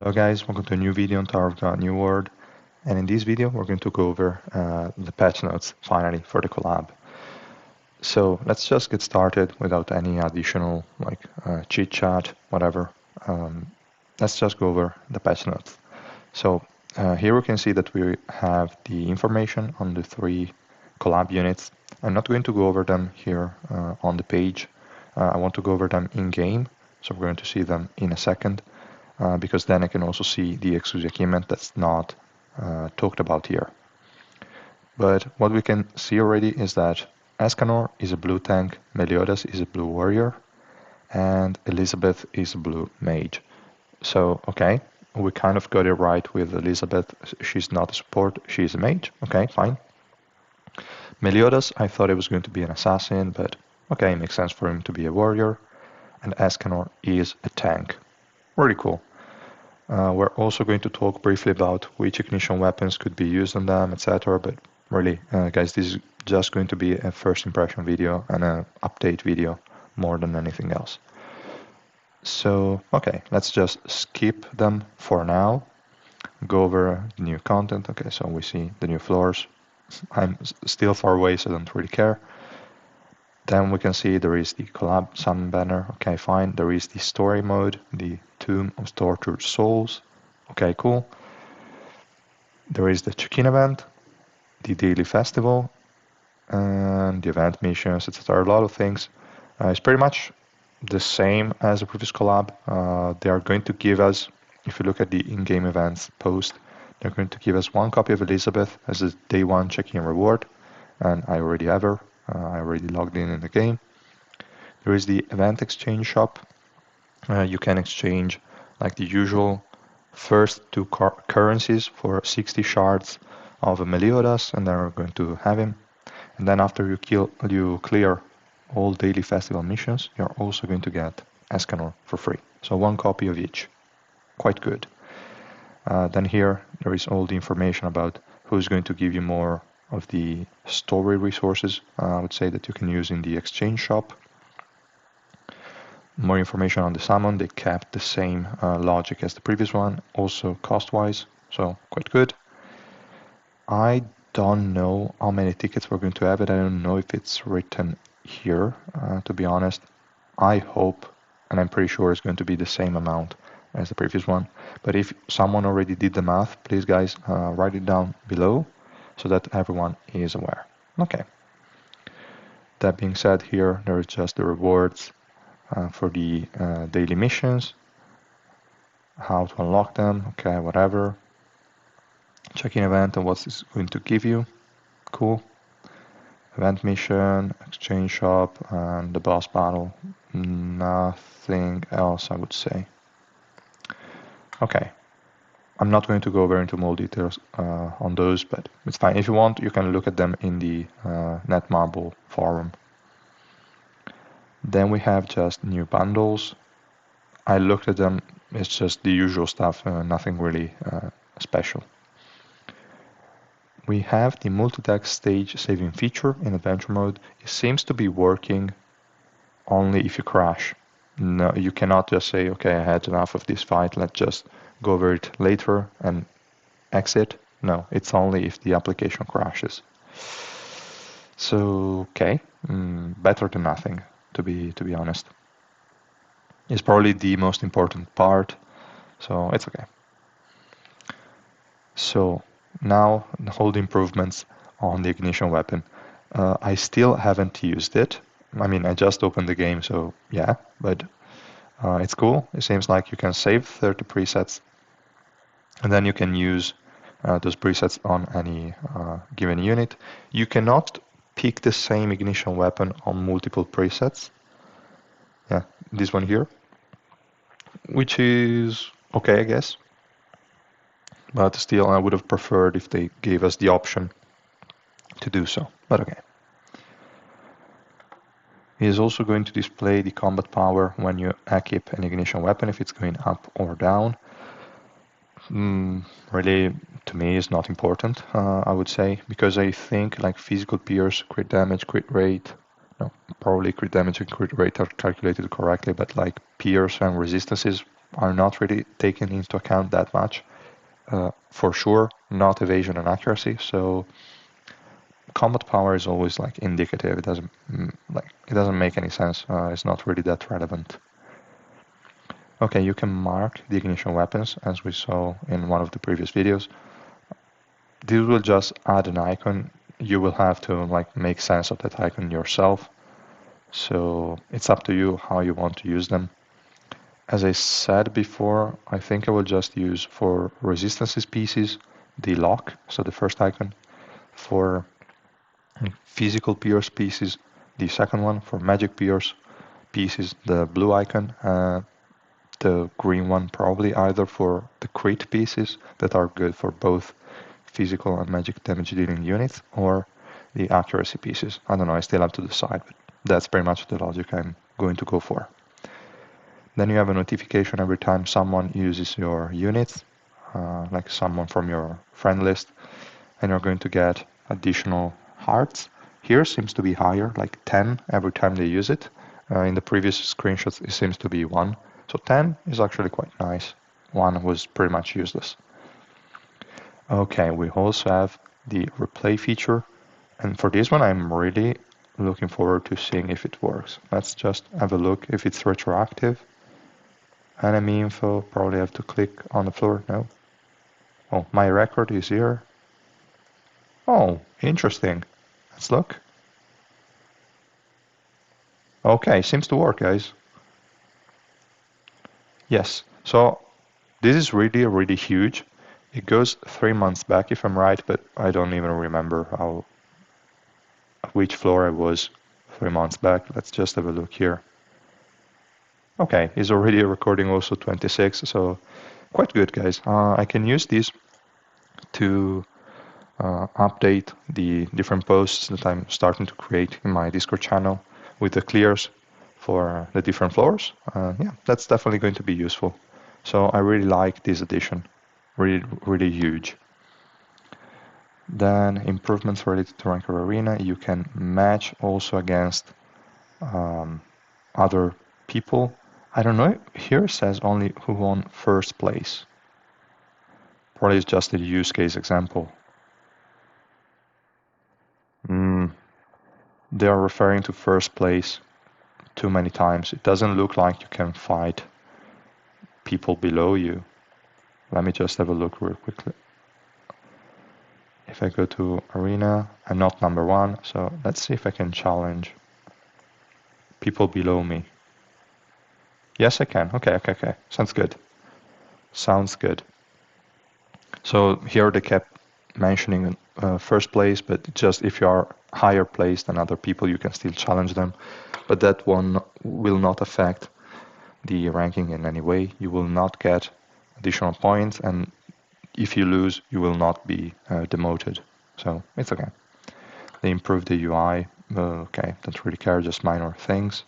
Hello guys, welcome to a new video on Tower of God New World, and in this video we're going to go over the patch notes finally for the collab. So let's just get started without any additional chit chat, whatever. Um, let's just go over the patch notes. So here we can see that we have the information on the three collab units. I'm not going to go over them here on the page. I want to go over them in game, so we're going to see them in a second. Because then I can also see the exclusive achievement that's not talked about here. But what we can see already is that Escanor is a blue tank, Meliodas is a blue warrior, and Elizabeth is a blue mage. So, okay, we kind of got it right with Elizabeth. She's not a support, she's a mage. Okay, fine. Meliodas, I thought it was going to be an assassin, but okay, it makes sense for him to be a warrior. And Escanor is a tank. Really cool. We're also going to talk briefly about which ignition weapons could be used on them, etc. But really, guys, this is just going to be a first impression video and an update video more than anything else. So, okay, let's just skip them for now. Go over the new content. Okay, so we see the new floors. I'm still far away, so I don't really care. Then we can see there is the collab summon banner. Okay, fine. There is the story mode, the Tomb of Tortured Souls. Okay, cool. There is the check-in event, the daily festival, and the event missions, etc. A lot of things. It's pretty much the same as the previous collab. They are going to give us, if you look at the in-game events post, they're going to give us one copy of Elizabeth as a day one check-in reward, and I already have her. I already logged in the game. There is the event exchange shop. You can exchange like the usual first two currencies for 60 shards of a Meliodas, and then we're going to have him. And then after you clear all daily festival missions, you're also going to get Escanor for free. So one copy of each. Quite good. Then here there is all the information about who's going to give you more of the story resources, I would say, that you can use in the exchange shop. More information on the summon. They kept the same logic as the previous one, also cost-wise, so quite good. I don't know how many tickets we're going to have it. I don't know if it's written here, to be honest. I hope, and I'm pretty sure it's going to be the same amount as the previous one. But if someone already did the math, please guys, write it down below so that everyone is aware. Okay. That being said, here there is just the rewards for the daily missions, how to unlock them, okay, whatever. Check-in event and what it's going to give you. Cool. Event mission, exchange shop, and the boss battle. Nothing else, I would say. Okay. I'm not going to go over into more details on those, but it's fine. If you want, you can look at them in the Netmarble forum. Then we have just new bundles. I looked at them. It's just the usual stuff, nothing really special. We have the multi-text stage saving feature in adventure mode. It seems to be working only if you crash. No, you cannot just say, okay, I had enough of this fight, let's just go over it later and exit. No, it's only if the application crashes. So, okay, better than nothing, to be honest. It's probably the most important part, so it's okay. So, now all the improvements on the ignition weapon. I still haven't used it. I mean, I just opened the game, so yeah, but it's cool. It seems like you can save 30 presets, and then you can use those presets on any given unit. You cannot pick the same ignition weapon on multiple presets. Yeah, this one here, which is okay, I guess. But still, I would have preferred if they gave us the option to do so, but okay. It is also going to display the combat power when you equip an ignition weapon, if it's going up or down. Really, to me, is not important, I would say, because I think like physical pierce, crit damage, crit rate, no, probably crit damage and crit rate are calculated correctly, but like pierce and resistances are not really taken into account that much. For sure, not evasion and accuracy. So combat power is always like indicative. It doesn't make any sense. It's not really that relevant. Okay, you can mark the ignition weapons as we saw in one of the previous videos. This will just add an icon. You will have to like make sense of that icon yourself. So it's up to you how you want to use them. As I said before, I think I will just use for resistances pieces the lock, so the first icon. For physical pierce pieces, the second one. For magic pierce pieces, the blue icon. The green one probably either for the crit pieces that are good for both physical and magic damage dealing units, or the accuracy pieces. I don't know, I still have to decide, but that's pretty much the logic I'm going to go for. Then you have a notification every time someone uses your units, like someone from your friend list, and you're going to get additional hearts. Here seems to be higher, like 10 every time they use it. In the previous screenshots it seems to be 1, so 10 is actually quite nice. 1 was pretty much useless. Okay, we also have the replay feature, and for this one I'm really looking forward to seeing if it works. Let's just have a look if it's retroactive. Enemy info, probably have to click on the floor, no. Oh, my record is here. Oh, interesting. Let's look. Okay, seems to work, guys. Yes, so this is really huge. It goes 3 months back if I'm right, but I don't even remember which floor I was 3 months back. Let's just have a look here. Okay, it's already recording also 26, so quite good, guys. I can use this to update the different posts that I'm starting to create in my Discord channel with the clears for the different floors. Yeah, that's definitely going to be useful. So I really like this addition, really huge. Then improvements related to Ranker Arena, you can match also against other people. I don't know, here it says only who won first place. Probably it's just a use case example. They are referring to first place too many times. It doesn't look like you can fight people below you. Let me just have a look real quickly. If I go to arena, I'm not number 1, so let's see if I can challenge people below me. Yes, I can. Okay. Sounds good. Sounds good. So here they kept mentioning first place, but just if you are higher placed than other people, you can still challenge them. But that one will not affect the ranking in any way. You will not get additional points, and if you lose, you will not be demoted. So it's okay. They improved the UI. Okay, don't really care, just minor things.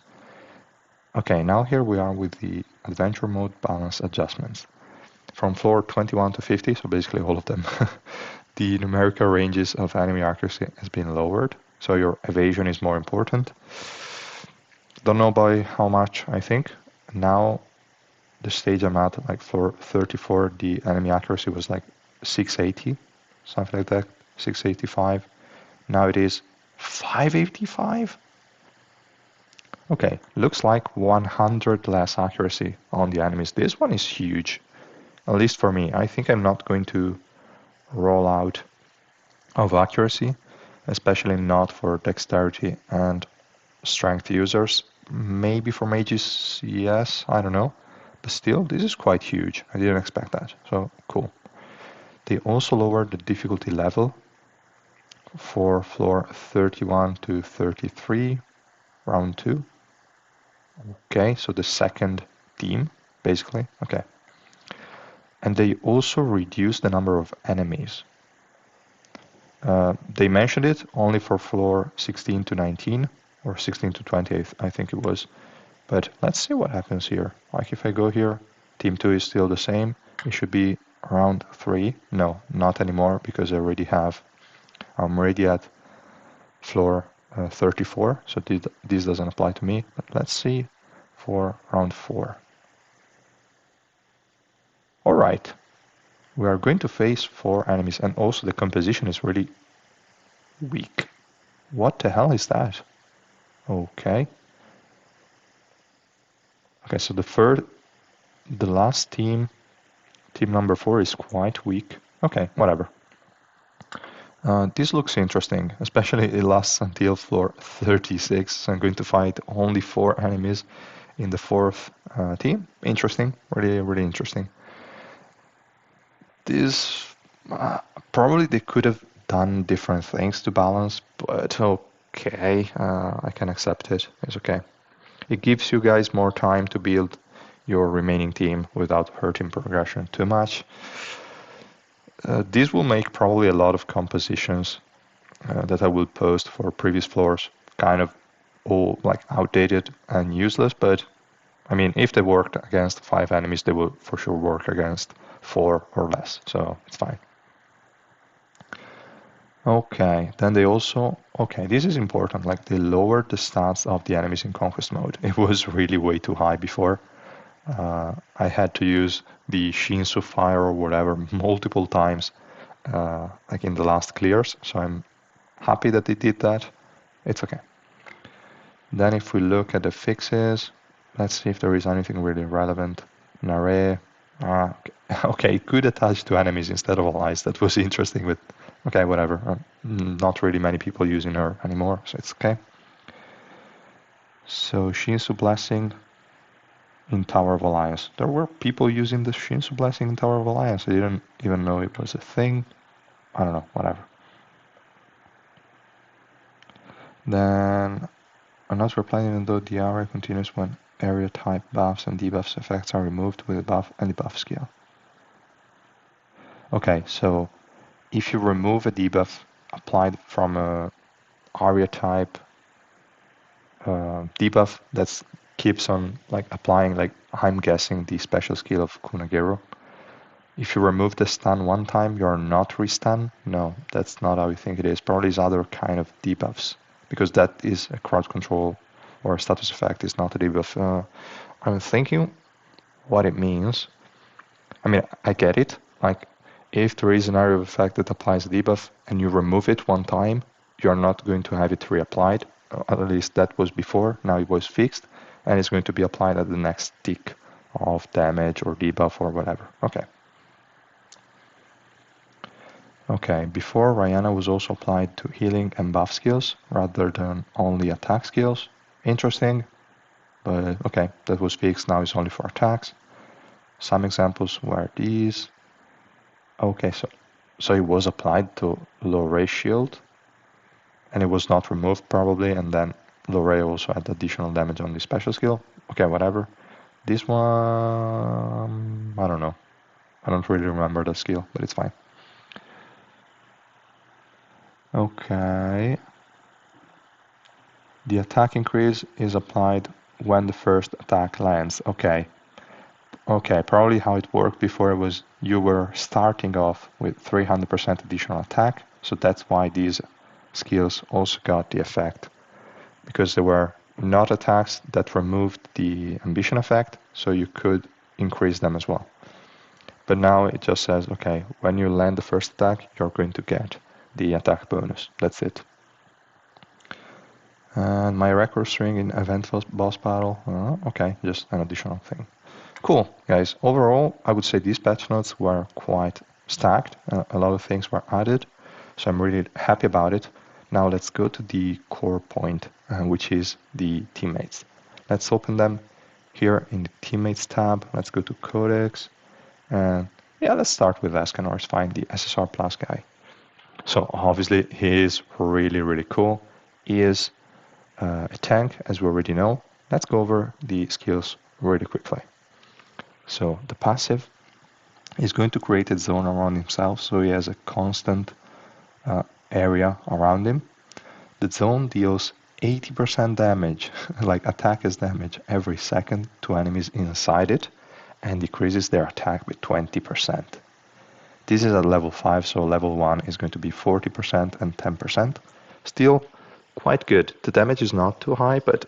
Okay, now here we are with the adventure mode balance adjustments. From floor 21 to 50, so basically all of them, the numerical ranges of enemy accuracy has been lowered, so your evasion is more important. Don't know by how much, I think. Now the stage I'm at, like floor 34, the enemy accuracy was like 680, something like that, 685. Now it is 585? Okay, looks like 100 less accuracy on the enemies. This one is huge, at least for me. I think I'm not going to roll out of accuracy, especially not for dexterity and strength users. Maybe for mages, yes, I don't know. But still, this is quite huge. I didn't expect that, so cool. They also lowered the difficulty level for floor 31 to 33, round 2. Okay, so the second team, basically. Okay. And they also reduced the number of enemies. They mentioned it only for floor 16 to 19, or 16 to 20, I think it was. But let's see what happens here. Like if I go here, team 2 is still the same. It should be around 3. No, not anymore, because I'm already at floor 34, so this doesn't apply to me. But let's see for round 4. Alright, we are going to face 4 enemies, and also the composition is really weak. What the hell is that? Okay. Okay, so the last team number 4 is quite weak. Okay, whatever. This looks interesting, especially it lasts until floor 36, so I'm going to fight only 4 enemies in the 4th team. Interesting, really, really interesting. This, probably they could have done different things to balance, but okay, I can accept it, it's okay. It gives you guys more time to build your remaining team without hurting progression too much. This will make probably a lot of compositions that I will post for previous floors kind of all like outdated and useless, but I mean, if they worked against 5 enemies, they will for sure work against 4 or less, so it's fine. Okay, then they also, okay, this is important, like they lowered the stats of the enemies in Conquest mode. It was really way too high before. I had to use the Shinsu Fire or whatever multiple times, like in the last clears, so I'm happy that they did that. It's okay. Then if we look at the fixes, let's see if there is anything really relevant. An array. Okay, it could attach to enemies instead of allies. That was interesting, but okay, whatever. Not really many people using her anymore, so it's okay. So Shinsu Blessing in Tower of Alliance. There were people using the Shinsu Blessing in Tower of Alliance. I didn't even know it was a thing. I don't know, whatever. Then I'm not replying even though the area continues when area type buffs and debuffs effects are removed with a buff and debuff skill. Okay, so if you remove a debuff applied from a area type debuff that keeps on like applying, like I'm guessing the special skill of Kunagero. If you remove the stun one time, you're not restun. No, that's not how you think it is. Probably is other kind of debuffs, because that is a crowd control or a status effect. It's not a debuff. I'm thinking what it means. I mean, I get it. Like, if there is an area of effect that applies a debuff and you remove it one time, you're not going to have it reapplied. At least that was before. Now it was fixed, and it's going to be applied at the next tick of damage or debuff or whatever. Okay. Okay, before Rihanna was also applied to healing and buff skills rather than only attack skills. Interesting, but okay, that was fixed, now it's only for attacks. Some examples were these. Okay, so it was applied to Lorray shield, and it was not removed probably, and then Lorray also had additional damage on the special skill. Okay, whatever. This one, I don't know. I don't really remember the skill, but it's fine. Okay. The attack increase is applied when the first attack lands. Okay. Okay, probably how it worked before was you were starting off with 300% additional attack, so that's why these skills also got the effect. Because there were not attacks that removed the ambition effect, so you could increase them as well. But now it just says, okay, when you land the first attack, you're going to get the attack bonus. That's it. And my record string in event boss battle, okay, just an additional thing. Cool, guys. Overall, I would say these patch notes were quite stacked. A lot of things were added, so I'm really happy about it. Now let's go to the core point, which is the teammates. Let's open them here in the teammates tab. Let's go to Codex, and yeah, let's start with Escanor. It's fine, the SSR Plus guy. So obviously he is really, really cool. He is a tank, as we already know. Let's go over the skills really quickly. So the passive is going to create a zone around himself, so he has a constant area around him. The zone deals 80% damage, like attack as damage, every second to enemies inside it, and decreases their attack by 20%. This is at level 5, so level 1 is going to be 40% and 10%. Still quite good. The damage is not too high, but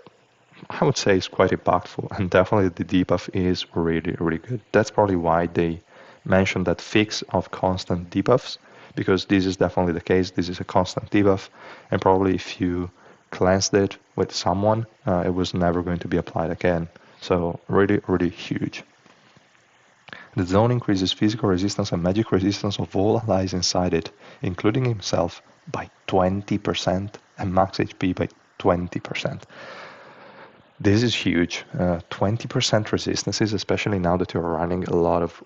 I would say it's quite impactful, and definitely the debuff is really, really good. That's probably why they mention that fix of constant debuffs, because this is definitely the case. This is a constant debuff, and probably if you cleansed it with someone, it was never going to be applied again. So really, really huge. The zone increases physical resistance and magic resistance of all allies inside it, including himself, by 20% and max HP by 20%. This is huge. 20% resistances, especially now that you're running a lot of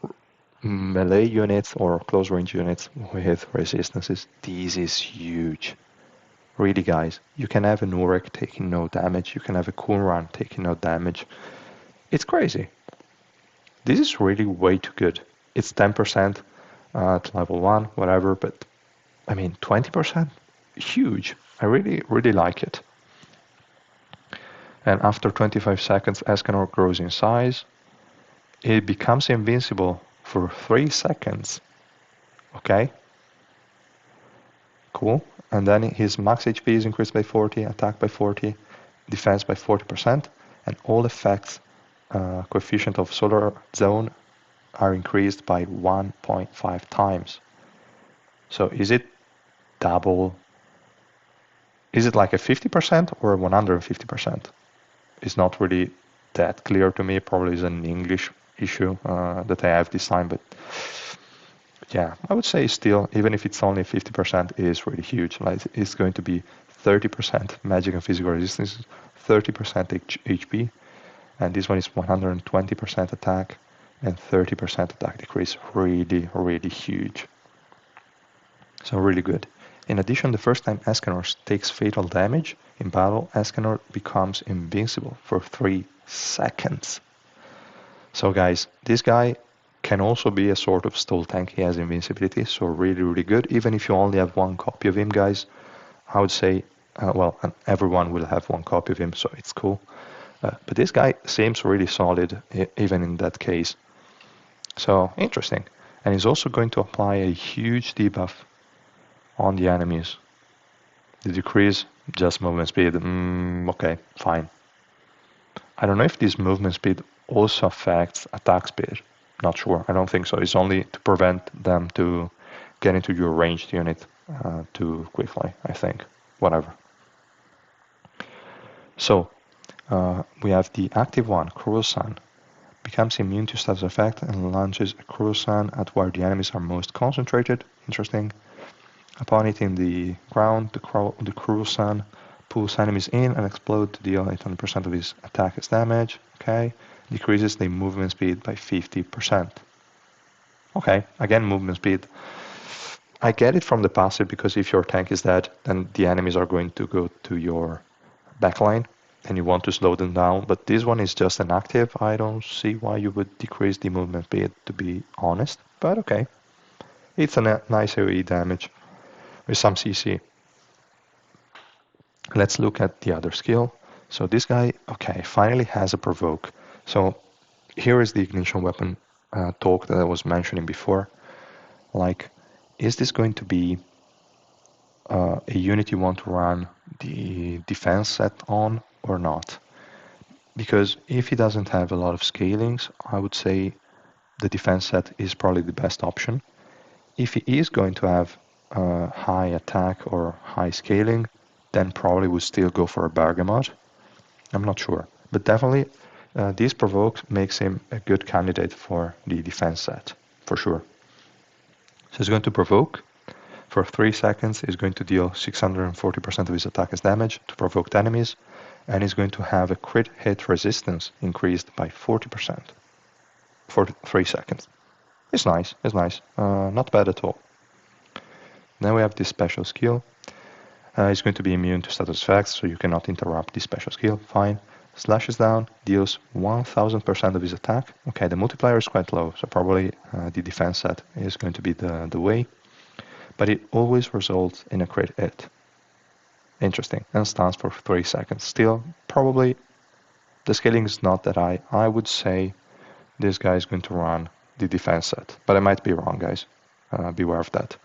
melee units or close range units with resistances. This is huge. Really, guys, you can have an Urek taking no damage. You can have a Kunran taking no damage. It's crazy. This is really way too good. It's 10% at level 1, whatever, but I mean, 20%? Huge. I really, really like it. And after 25 seconds, Escanor grows in size. It becomes invincible for 3 seconds. Okay? Cool. And then his max HP is increased by 40, attack by 40, defense by 40%, and all effects coefficient of solar zone are increased by 1.5 times. So is it double? Is it like a 50% or a 150%? It's not really that clear to me. Probably is an English issue that I have this time, but yeah, I would say still, even if it's only 50%, it is really huge. Like it's going to be 30% magic and physical resistance, 30% HP, and this one is 120% attack and 30% attack decrease. Really, really huge. So really good. In addition, the first time Escanor takes fatal damage in battle, Escanor becomes invincible for 3 seconds. So guys, this guy can also be a sort of stall tank. He has invincibility, so really, really good. Even if you only have 1 copy of him, guys, I would say, well, everyone will have 1 copy of him, so it's cool. But this guy seems really solid, even in that case. So, interesting. And he's also going to apply a huge debuff on the enemies. The decrease, just movement speed. Okay, fine. I don't know if this movement speed also affects attack speed. Not sure. I don't think so. It's only to prevent them to get into your ranged unit too quickly, I think. Whatever. So, we have the active one, Cruel Sun. Becomes immune to status effect and launches a Cruel Sun at where the enemies are most concentrated. Interesting. Upon hitting the ground, the Cruel Sun pulls enemies in and explodes to deal 800% of his attack as damage. Okay. Decreases the movement speed by 50%. Okay, again, movement speed. I get it from the passive because if your tank is dead, then the enemies are going to go to your backline and you want to slow them down. But this one is just an active. I don't see why you would decrease the movement speed, to be honest. But okay. It's a nice AoE damage with some CC. Let's look at the other skill. So this guy, okay, finally has a provoke. So here is the ignition weapon talk that I was mentioning before. Like, is this going to be a unit you want to run the defense set on or not? Because if he doesn't have a lot of scalings, I would say the defense set is probably the best option. If he is going to have high attack or high scaling, then probably would still go for a Bergamot. I'm not sure. But definitely, this provoke makes him a good candidate for the defense set, for sure. So he's going to provoke. For 3 seconds, he's going to deal 640% of his attack as damage to provoked enemies, and he's going to have a crit hit resistance increased by 40% for 3 seconds. It's nice, it's nice. Not bad at all. Then we have this special skill. It's going to be immune to status effects, so you cannot interrupt this special skill. Fine. Slashes down, deals 1000% of his attack. Okay, the multiplier is quite low, so probably the defense set is going to be the way. But it always results in a crit hit. Interesting. And stands for 3 seconds. Still, probably the scaling is not that high. I would say this guy is going to run the defense set. But I might be wrong, guys. Beware of that.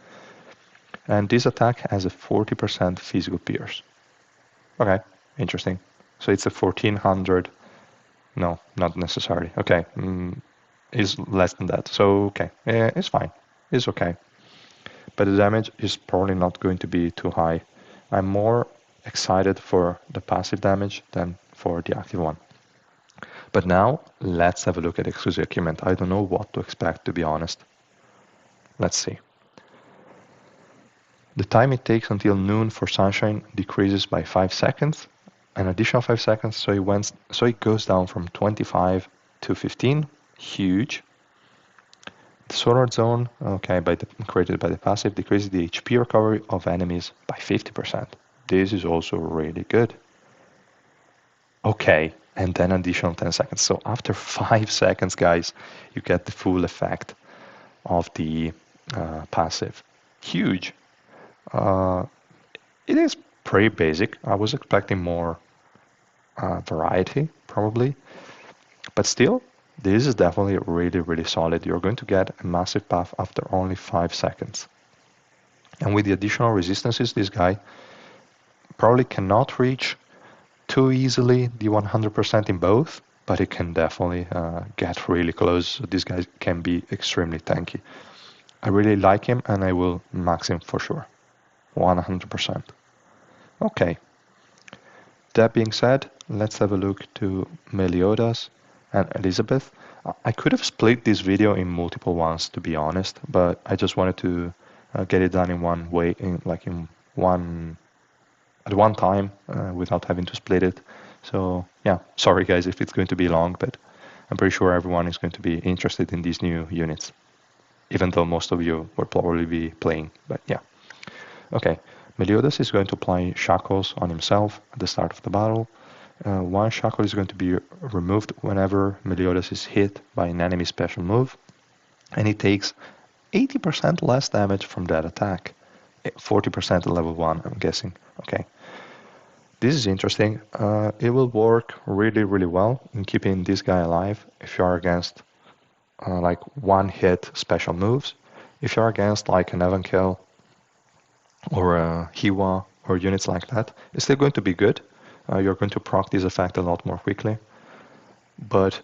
And this attack has a 40% physical pierce. Okay, interesting. So it's a 1400. No, not necessarily. Okay, is less than that. So, okay, it's fine. It's okay. But the damage is probably not going to be too high. I'm more excited for the passive damage than for the active one. But now, let's have a look at exclusive equipment. I don't know what to expect, to be honest. Let's see. The time it takes until noon for Sunshine decreases by 5 seconds, an additional 5 seconds, so it goes down from 25 to 15. Huge. The Solar Zone, okay, created by the passive, decreases the HP recovery of enemies by 50%. This is also really good. Okay, and then additional 10 seconds. So after 5 seconds, guys, you get the full effect of the passive. Huge. Uh, it is pretty basic. I was expecting more variety, probably. But still, this is definitely really, really solid. You're going to get a massive buff after only 5 seconds. And with the additional resistances, this guy probably cannot reach too easily the 100% in both, but it can definitely get really close. This guy can be extremely tanky. I really like him and I will max him for sure. 100%. Okay. That being said, let's have a look to Meliodas and Elizabeth. I could have split this video in multiple ones, to be honest, but I just wanted to get it done in one way, at one time, without having to split it. So yeah, sorry guys if it's going to be long, but I'm pretty sure everyone is going to be interested in these new units, even though most of you will probably be playing, but yeah. Okay, Meliodas is going to apply shackles on himself at the start of the battle. One shackle is going to be removed whenever Meliodas is hit by an enemy special move, and he takes 80% less damage from that attack. 40% at level 1, I'm guessing. Okay. This is interesting. It will work really, really well in keeping this guy alive if you are against like one-hit special moves. If you're against like an Evankill or a Hiwa or units like that, it's still going to be good. You're going to proc this effect a lot more quickly. But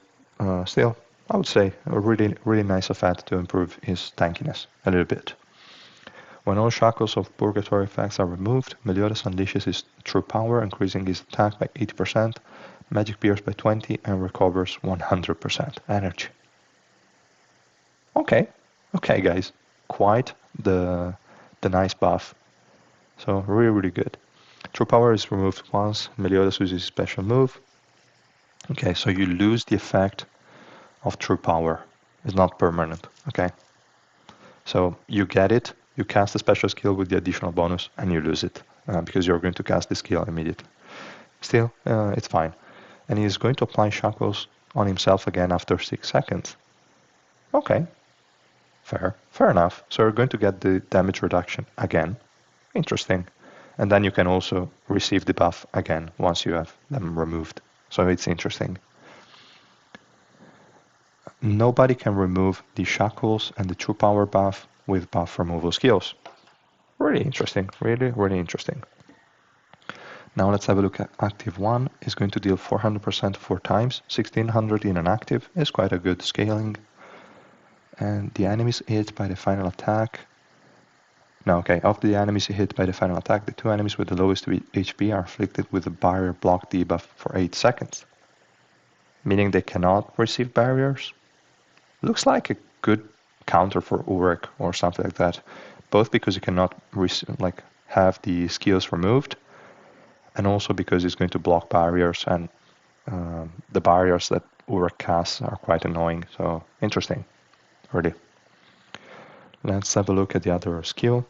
still, I would say a really, really nice effect to improve his tankiness a little bit. When all shackles of purgatory effects are removed, Meliodas unleashes his true power, increasing his attack by 80%, magic pierce by 20, and recovers 100% energy. Okay, okay guys, quite the nice buff. So really, really good. True power is removed once Meliodas uses his special move. Okay, so you lose the effect of true power. It's not permanent, okay? So you get it, you cast a special skill with the additional bonus, and you lose it, because you're going to cast the skill immediately. Still, it's fine. And he's going to apply shackles on himself again after 6 seconds. Okay, fair enough. So you're going to get the damage reduction again. Interesting. And then you can also receive the buff again once you have them removed. So it's interesting. Nobody can remove the shackles and the true power buff with buff removal skills. Really interesting, really, really interesting. Now let's have a look at active 1. It's going to deal 400% 4 times, 1600 in an active. Is quite a good scaling. And the enemies hit by the final attack. No, okay, of the enemies hit by the final attack, the 2 enemies with the lowest HP are afflicted with a barrier block debuff for 8 seconds. Meaning they cannot receive barriers. Looks like a good counter for Urek or something like that. Both because you cannot have the skills removed, and also because it's going to block barriers, and the barriers that Urek casts are quite annoying. So interesting, really. Let's have a look at the other skill.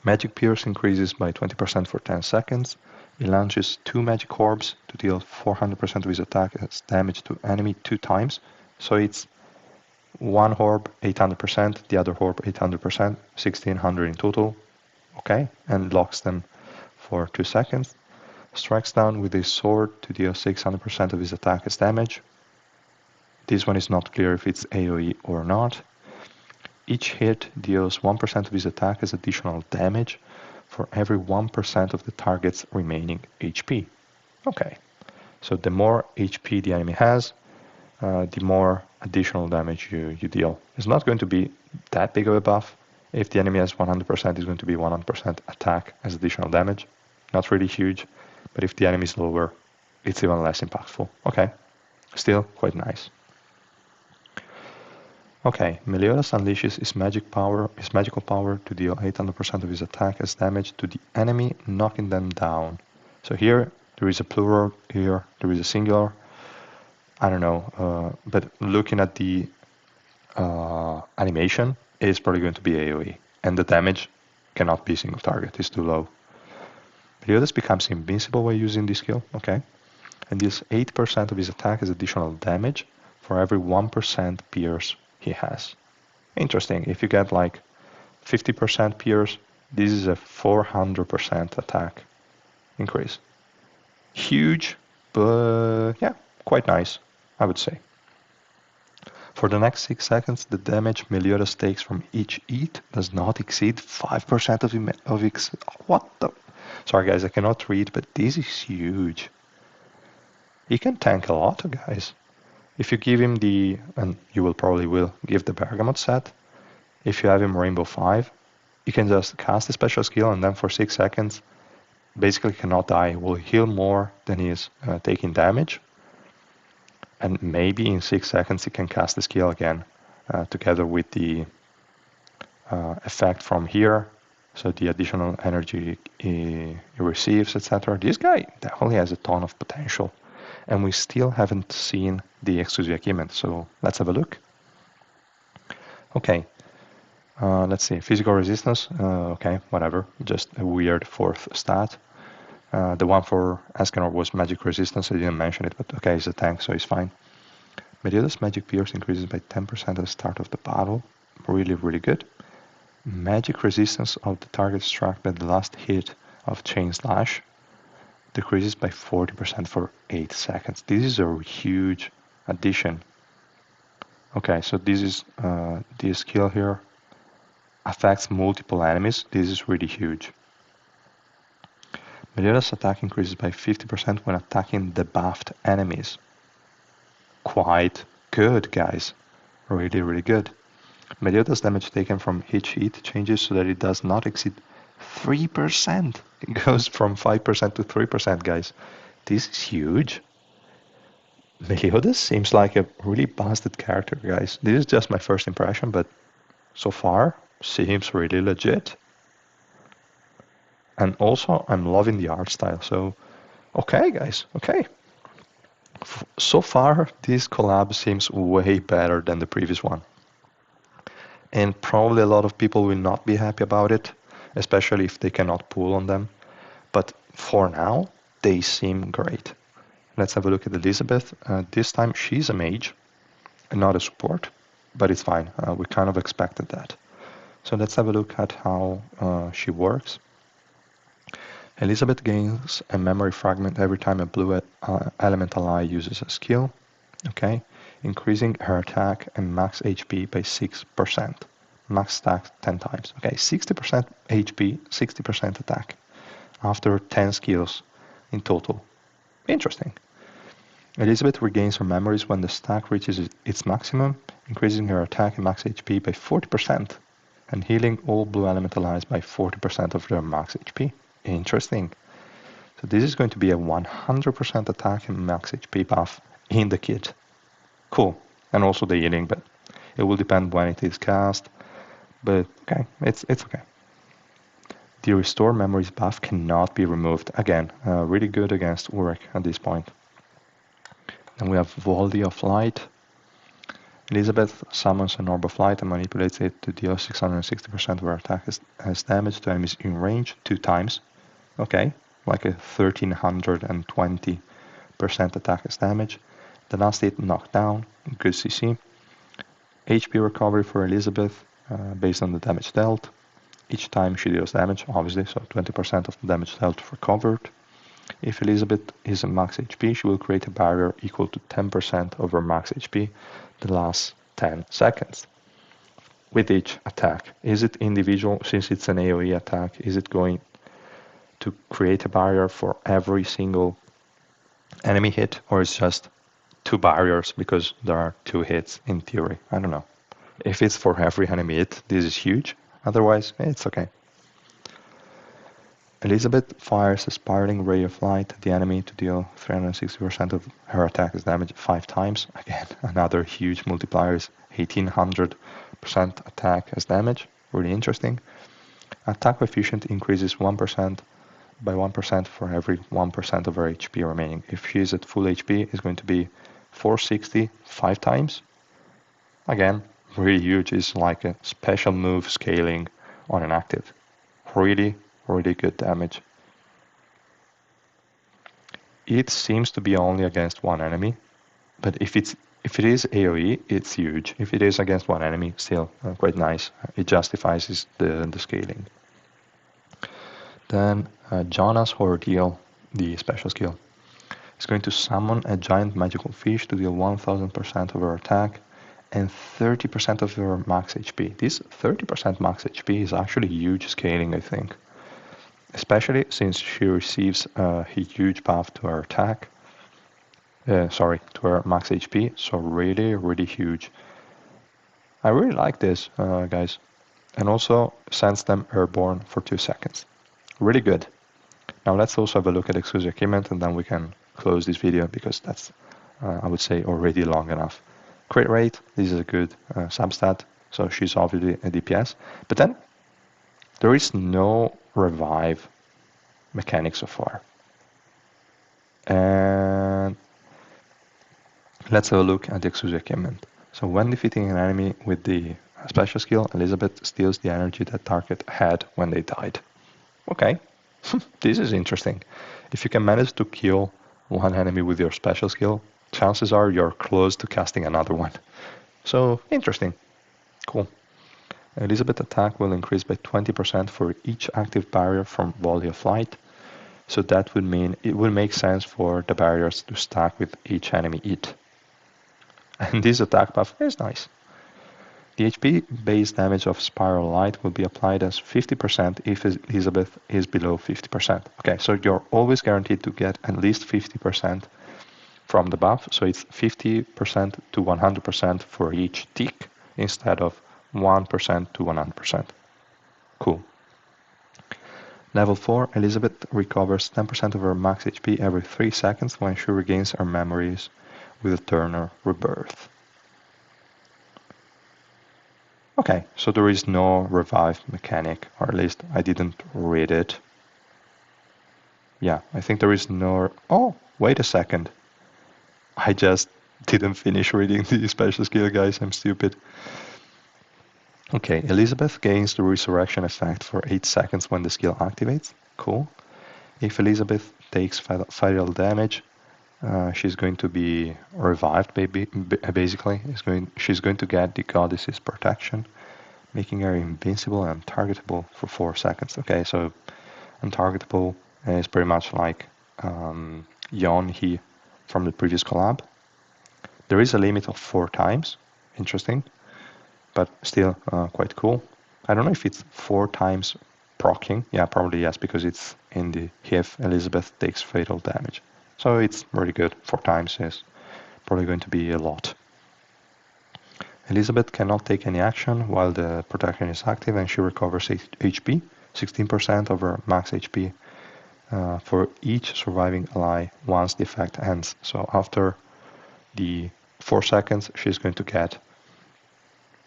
Magic Pierce increases by 20% for 10 seconds. He launches 2 magic orbs to deal 400% of his attack as damage to enemy 2 times. So it's one orb 800%, the other orb 800%, 1600 in total. Okay, and locks them for 2 seconds. Strikes down with his sword to deal 600% of his attack as damage. This one is not clear if it's AoE or not. Each hit deals 1% of his attack as additional damage for every 1% of the target's remaining HP. Okay, so the more HP the enemy has, the more additional damage you deal. It's not going to be that big of a buff. If the enemy has 100%, it's going to be 100% attack as additional damage. Not really huge, but if the enemy is lower, it's even less impactful. Okay, still quite nice. Okay, Meliodas unleashes his magical power to deal 800% of his attack as damage to the enemy, knocking them down. So here there is a plural, here there is a singular. I don't know, but looking at the animation, it is probably going to be AoE, and the damage cannot be single target, it's too low. Meliodas becomes invincible while using this skill, okay, and deals 8% of his attack as additional damage for every 1% pierce he has. Interesting, if you get like 50% pierce, this is a 400% attack increase. Huge, but yeah, quite nice, I would say. For the next 6 seconds, the damage Meliodas takes from each hit does not exceed 5% of its... What the... Sorry guys, I cannot read, but this is huge. He can tank a lot, guys. If you give him the... and you will give the Bergamot set. If you have him Rainbow 5, you can just cast a special skill and then for 6 seconds, basically cannot die. He will heal more than he is taking damage. And maybe in 6 seconds he can cast the skill again, together with the effect from here, so the additional energy he receives, etc. This guy definitely has a ton of potential, and we still haven't seen the exclusive achievement, so let's have a look. Okay, let's see, physical resistance, okay, whatever, just a weird fourth stat. The one for Escanor was magic resistance, I didn't mention it, but okay, it's a tank, so it's fine. Meliodas' magic pierce increases by 10% at the start of the battle. Really, really good. Magic resistance of the target struck by the last hit of Chain Slash decreases by 40% for 8 seconds. This is a huge addition. Okay, so this is this skill here affects multiple enemies. This is really huge. Meliodas' attack increases by 50% when attacking debuffed enemies. Quite good, guys. Really, really good. Meliodas' damage taken from each hit changes so that it does not exceed 3%. It goes from 5% to 3%, guys. This is huge. Meliodas seems like a really busted character, guys. This is just my first impression, but so far seems really legit. And also, I'm loving the art style. So, okay, guys, okay. So far, this collab seems way better than the previous one. And probably a lot of people will not be happy about it, especially if they cannot pull on them. But for now, they seem great. Let's have a look at Elizabeth. This time she's a mage and not a support, but it's fine. We kind of expected that. So let's have a look at how she works. Elizabeth gains a memory fragment every time a blue element ally uses a skill, okay, increasing her attack and max HP by 6%. Max stack 10 times. Okay, 60% HP, 60% attack after 10 skills in total. Interesting. Elizabeth regains her memories when the stack reaches its maximum, increasing her attack and max HP by 40% and healing all blue element allies by 40% of their max HP. Interesting. So this is going to be a 100% attack and max HP buff in the kit. Cool. And also the healing, but it will depend when it is cast. But okay, it's okay. The restore memories buff cannot be removed. Again, really good against Urek at this point. Then we have Volley of Light. Elizabeth summons an orb of light and manipulates it to deal 660% of her attack as damage to enemies in range 2 times. Okay, like a 1320% attack as damage. The last hit knocked down, good CC. HP recovery for Elizabeth based on the damage dealt. Each time she deals damage, obviously, so 20% of the damage dealt recovered. If Elizabeth is at max HP, she will create a barrier equal to 10% of her max HP the last 10 seconds. With each attack. Is it individual, since it's an AoE attack, is it going to create a barrier for every single enemy hit, or is just 2 barriers because there are 2 hits in theory. I don't know. If it's for every enemy hit, this is huge. Otherwise, it's okay. Elizabeth fires a spiraling ray of light at the enemy to deal 360% of her attack's damage 5 times. Again, another huge multiplier is 1800% attack as damage. Really interesting. Attack coefficient increases 1% by 1% for every 1% of her HP remaining. If she is at full HP, it's going to be 460 5 times. Again, really huge. It's like a special move scaling on an active. Really, really good damage. It seems to be only against one enemy, but if it is AoE, it's huge. If it is against one enemy, still quite nice. It justifies the scaling. Then Jonas Ordeal, the special skill, is going to summon a giant magical fish to deal 1000% of her attack and 30% of her max HP. This 30% max HP is actually huge scaling, I think. Especially since she receives a huge buff to her attack. To her max HP, so really, really huge. I really like this, guys. And also sends them airborne for 2 seconds. Really good. Now let's also have a look at exclusive equipment and then we can close this video because that's, I would say, already long enough. Crit rate, this is a good substat, so she's obviously a DPS. But then there is no revive mechanic so far. And let's have a look at the exclusive equipment. So when defeating an enemy with the special skill, Elizabeth steals the energy that target had when they died. Okay, this is interesting. If you can manage to kill one enemy with your special skill, chances are you're close to casting another one. So, interesting. Cool. Elizabeth's attack will increase by 20% for each active barrier from volley of light. So that would mean it will make sense for the barriers to stack with each enemy hit. And this attack buff is nice. The HP base damage of Spiral Light will be applied as 50% if Elizabeth is below 50%. Okay, so you're always guaranteed to get at least 50% from the buff, so it's 50% to 100% for each tick instead of 1% to 100%. Cool. Level 4, Elizabeth recovers 10% of her max HP every 3 seconds when she regains her memories with a Turner Rebirth. Okay, so there is no revive mechanic, or at least I didn't read it. Yeah, I think there is no... Oh, wait a second. I just didn't finish reading the special skill, guys. I'm stupid. Okay, Elizabeth gains the resurrection effect for 8 seconds when the skill activates. Cool. If Elizabeth takes fatal damage, she's going to be revived, basically. She's going to get the Goddess's protection, making her invincible and untargetable for 4 seconds. Okay, so untargetable is pretty much like Yeon-hee from the previous collab. There is a limit of 4 times. Interesting. But still quite cool. I don't know if it's 4 times proccing. Yeah, probably yes, because it's in the if Elizabeth takes fatal damage. So it's really good. 4 times is probably going to be a lot. Elizabeth cannot take any action while the protection is active and she recovers HP, 16% of her max HP for each surviving ally once the effect ends. So after the 4 seconds, she's going to get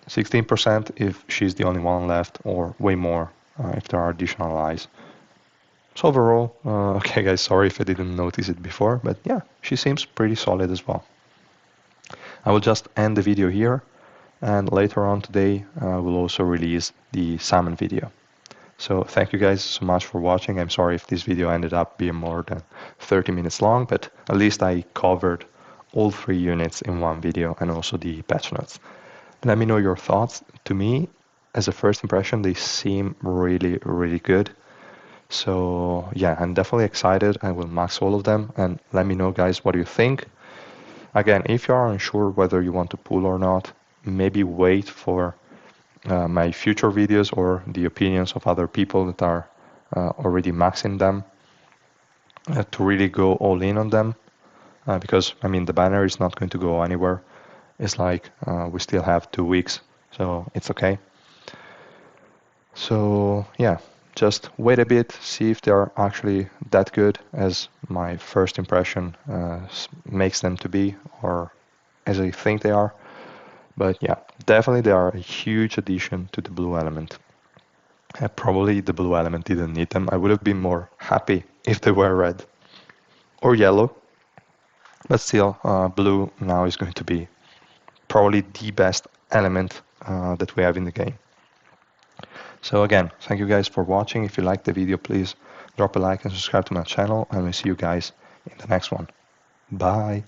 16% if she's the only one left, or way more if there are additional allies. So overall, okay guys, sorry if I didn't notice it before, but yeah, she seems pretty solid as well. I will just end the video here, and later on today we'll also release the salmon video. So thank you guys so much for watching. I'm sorry if this video ended up being more than 30 minutes long, but at least I covered all 3 units in one video and also the patch notes. Let me know your thoughts. To me, as a first impression, they seem really, really good. So yeah, I'm definitely excited. I will max all of them and let me know, guys, what you think. Again, if you are unsure whether you want to pull or not, maybe wait for my future videos or the opinions of other people that are already maxing them to really go all in on them. because I mean the banner is not going to go anywhere. It's like we still have 2 weeks, so it's okay. So yeah, just wait a bit, see if they are actually that good as my first impression makes them to be, or as I think they are. But yeah, definitely they are a huge addition to the blue element. Probably the blue element didn't need them. I would have been more happy if they were red or yellow. But still, blue now is going to be probably the best element that we have in the game. So again, thank you guys for watching. If you liked the video, please drop a like and subscribe to my channel, and we'll see you guys in the next one. Bye!